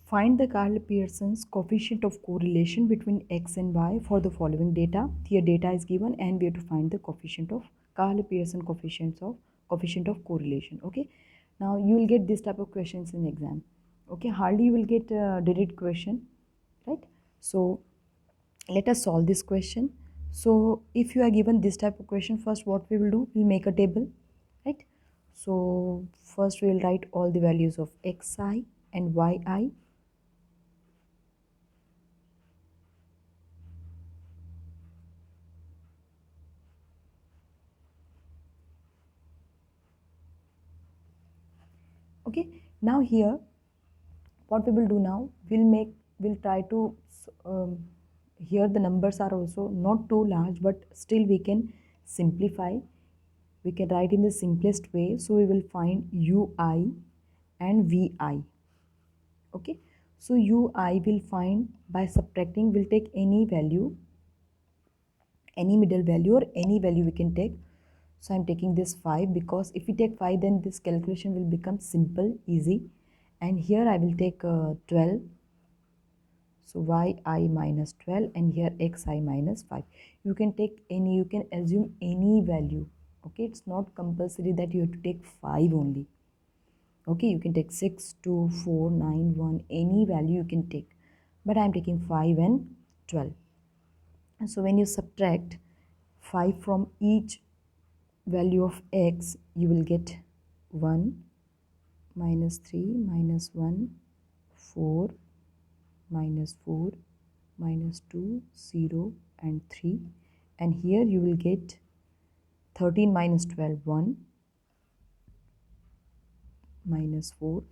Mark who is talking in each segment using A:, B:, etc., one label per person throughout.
A: Find the Karl Pearson's coefficient of correlation between x and y for the following data. Here data is given and we have to find the coefficient of Karl Pearson coefficient of correlation. Okay. Now you will get this type of questions in exam. Okay. Hardly you will get a direct question, right? So let us solve this question. So if you are given this type of question, first what we will do, we'll make a table, right? So first we will write all the values of xi and yi. Okay, now here what we will do now, we'll try to here the numbers are also not too large, but still we can simplify. We can write in the simplest way. So we will find ui and vi. Okay, so ui will find by subtracting. We'll take any value, any middle value or any value we can take. So I'm taking this 5 because if we take 5 then this calculation will become simple, easy. And here I will take 12. So yi minus 12 and here xi minus 5. You can take any, you can assume any value. Okay, it's not compulsory that you have to take 5 only. Okay, you can take 6, 2, 4, 9, 1, any value you can take. But I am taking 5 and 12. And so when you subtract 5 from each value of x, you will get 1, minus 3, minus 1, 4, minus 4, minus 2, 0 and 3. And here you will get 13 minus 12, 1, minus 4,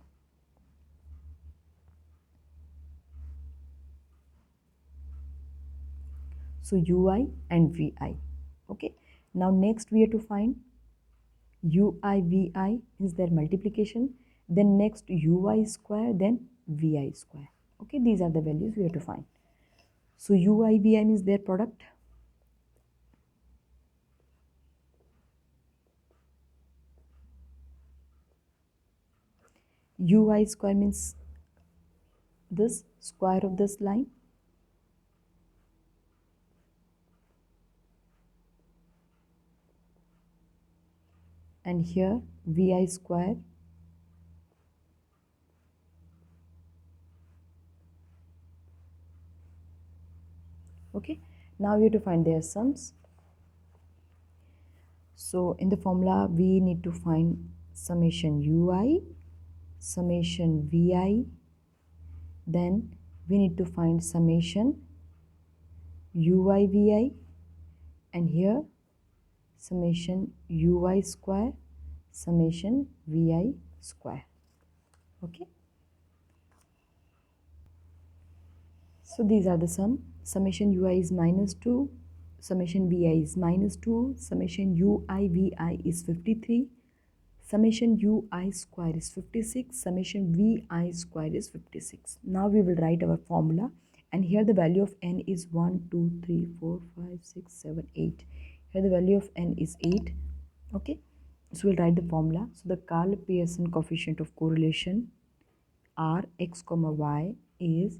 A: so ui and vi. Okay, now next we have to find ui vi is their multiplication, then next ui square, then vi square. Okay, these are the values we have to find. So ui vi means their product. Ui square means this square of this line. And here vi square. Okay, now we have to find their sums. So in the formula we need to find summation ui, summation vi, then we need to find summation ui vi, and here summation ui square, summation vi square. Okay, so these are the sum. Summation ui is minus 2, summation vi is minus 2, summation ui vi is 53, summation ui square is 56, summation vi square is 56. Now we will write our formula, and here the value of n is 1, 2, 3, 4, 5, 6, 7, 8. Here the value of n is 8. Okay, so we'll write the formula. So the Karl Pearson coefficient of correlation r x comma y is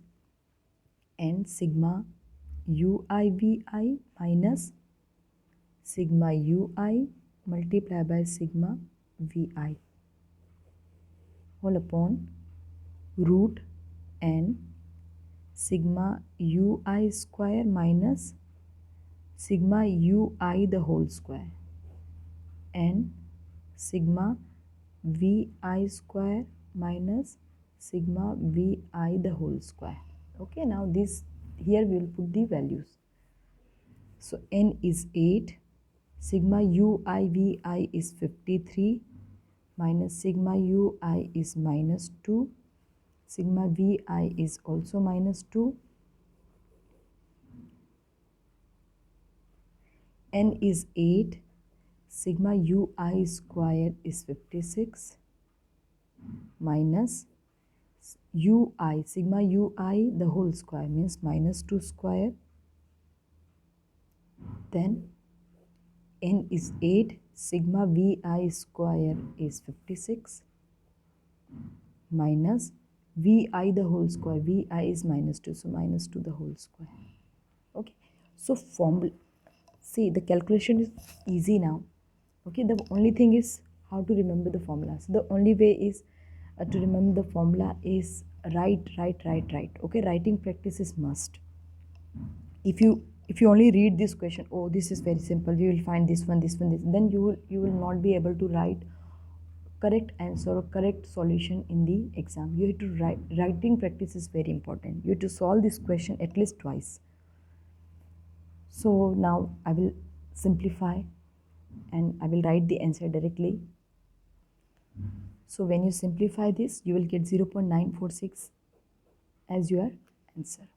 A: n sigma ui vi minus sigma ui multiplied by sigma vi whole upon root n sigma ui square minus sigma ui the whole square and sigma vi square minus sigma vi the whole square. Okay, now this here we will put the values. So n is 8, sigma ui vi is 53 minus sigma ui is minus 2, sigma vi is also minus 2, n is 8, sigma ui square is 56 minus ui, sigma ui the whole square means minus 2 square, then n is 8, sigma vi square is 56 minus vi the whole square. Vi is minus 2, so minus 2 the whole square. Okay, so formula, see the calculation is easy now. Okay, the only thing is how to remember the formula. So the only way is to remember the formula is write. Okay, writing practice is must. If you only read this question, oh this is very simple, we will find this one, then you will not be able to write correct answer or correct solution in the exam. You have to write. Writing practice is very important. You have to solve this question at least twice. So now I will simplify and I will write the answer directly. So when you simplify this, you will get 0.946 as your answer.